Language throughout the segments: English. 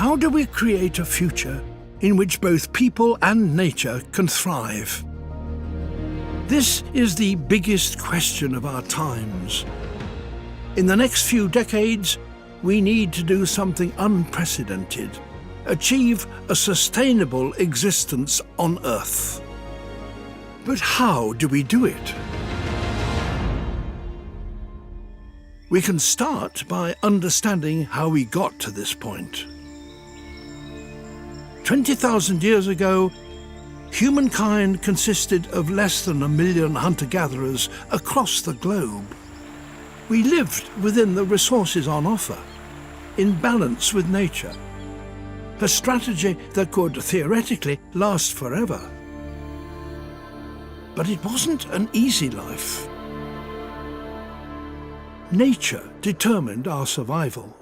How do we create a future in which both people and nature can thrive? This is the biggest question of our times. In the next few decades, we need to do something unprecedented, achieve a sustainable existence on Earth. But how do we do it? We can start by understanding how we got to this point. 20,000 years ago, humankind consisted of less than 1 million hunter-gatherers across the globe. We lived within the resources on offer, in balance with nature, a strategy that could theoretically last forever. But it wasn't an easy life. Nature determined our survival.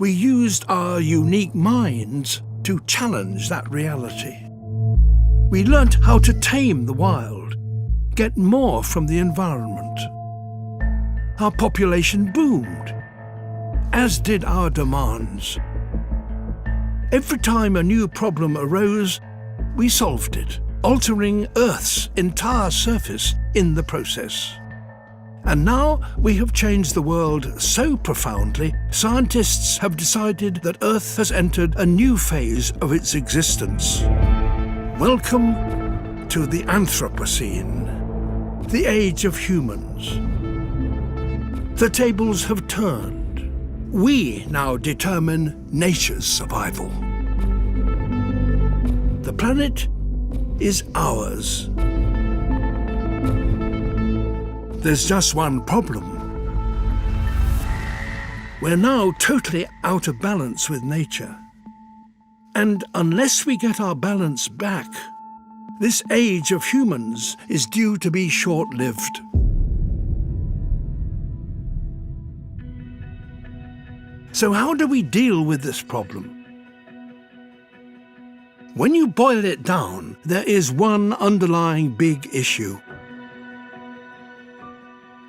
We used our unique minds to challenge that reality. We learnt how to tame the wild, get more from the environment. Our population boomed, as did our demands. Every time a new problem arose, we solved it, altering Earth's entire surface in the process. And now we have changed the world so profoundly, scientists have decided that Earth has entered a new phase of its existence. Welcome to the Anthropocene, the age of humans. The tables have turned. We now determine nature's survival. The planet is ours. There's just one problem. We're now totally out of balance with nature. And unless we get our balance back, this age of humans is due to be short-lived. So how do we deal with this problem? When you boil it down, there is one underlying big issue.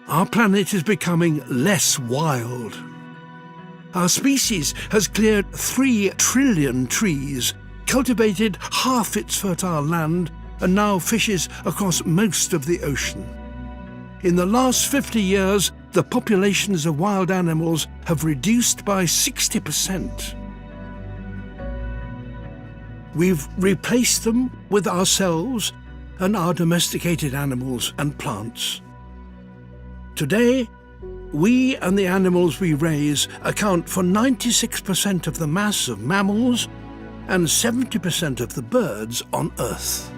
Our planet is becoming less wild. Our species has cleared 3 trillion trees, cultivated half its fertile land, and now fishes across most of the ocean. In the last 50 years, the populations of wild animals have reduced by 60%. We've replaced them with ourselves and our domesticated animals and plants. Today, we and the animals we raise account for 96% of the mass of mammals and 70% of the birds on Earth.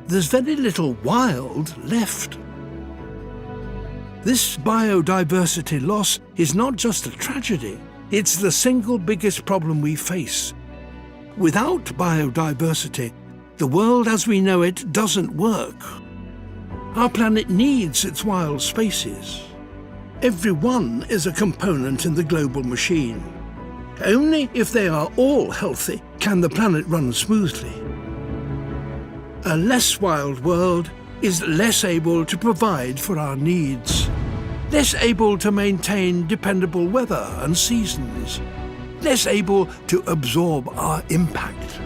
There's very little wild left. This biodiversity loss is not just a tragedy, it's the single biggest problem we face. Without biodiversity, the world as we know it doesn't work. Our planet needs its wild spaces. Every one is a component in the global machine. Only if they are all healthy can the planet run smoothly. A less wild world is less able to provide for our needs, less able to maintain dependable weather and seasons, less able to absorb our impact.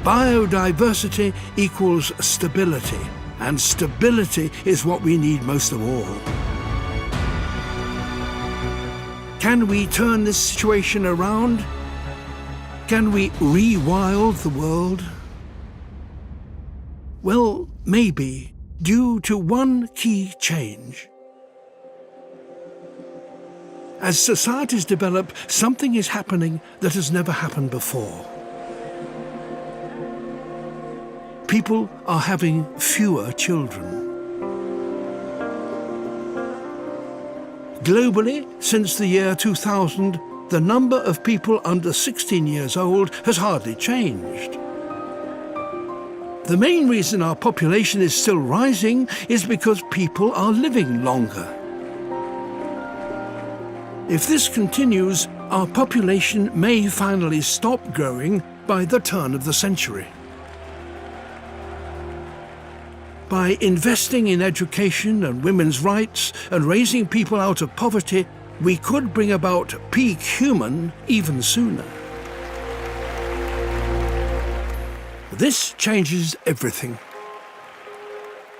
Biodiversity equals stability, and stability is what we need most of all. Can we turn this situation around? Can we re-wild the world? Well, maybe, due to one key change. As societies develop, something is happening that has never happened before. People are having fewer children. Globally, since the year 2000, the number of people under 16 years old has hardly changed. The main reason our population is still rising is because people are living longer. If this continues, our population may finally stop growing by the turn of the century. By investing in education and women's rights and raising people out of poverty, we could bring about peak human even sooner. This changes everything.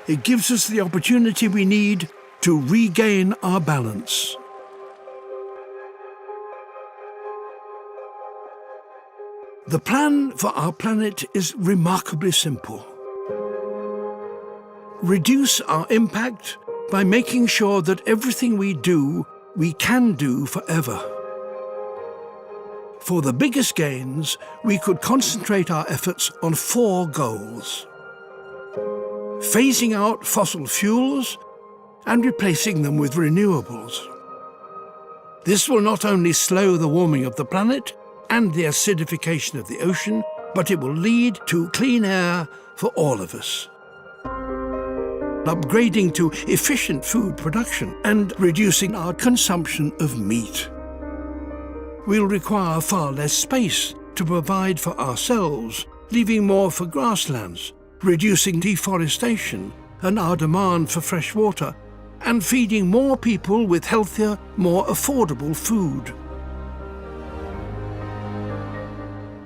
It gives us the opportunity we need to regain our balance. The plan for our planet is remarkably simple. Reduce our impact by making sure that everything we do, we can do forever. For the biggest gains, we could concentrate our efforts on 4 goals: phasing out fossil fuels and replacing them with renewables. This will not only slow the warming of the planet and the acidification of the ocean, but it will lead to clean air for all of us. Upgrading to efficient food production and reducing our consumption of meat. We'll require far less space to provide for ourselves, leaving more for grasslands, reducing deforestation and our demand for fresh water, and feeding more people with healthier, more affordable food.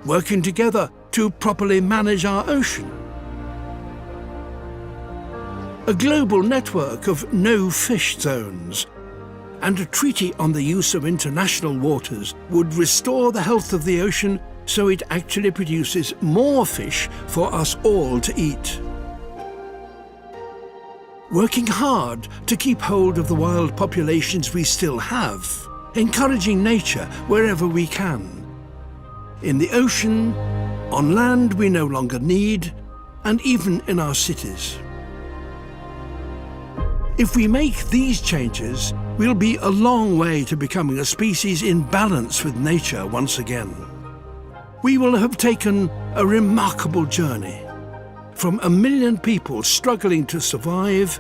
Working together to properly manage our ocean. A global network of no-fish zones and a treaty on the use of international waters would restore the health of the ocean so it actually produces more fish for us all to eat. Working hard to keep hold of the wild populations we still have, encouraging nature wherever we can. In the ocean, on land we no longer need, and even in our cities. If we make these changes, we'll be a long way to becoming a species in balance with nature once again. We will have taken a remarkable journey, from 1 million people struggling to survive,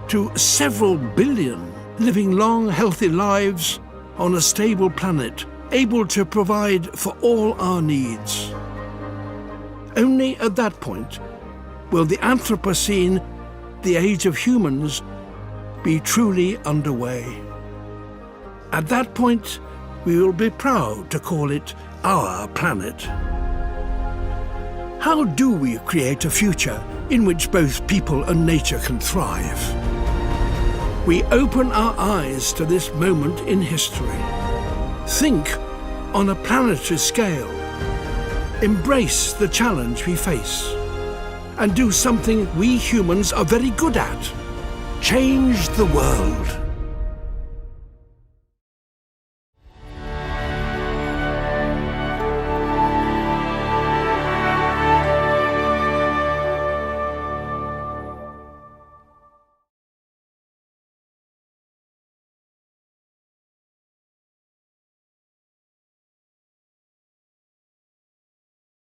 to several billion living long, healthy lives on a stable planet, able to provide for all our needs. Only at that point will the Anthropocene, the age of humans, be truly underway. At that point, we will be proud to call it our planet. How do we create a future in which both people and nature can thrive? We open our eyes to this moment in history. Think on a planetary scale. Embrace the challenge we face. And do something we humans are very good at. Change the world.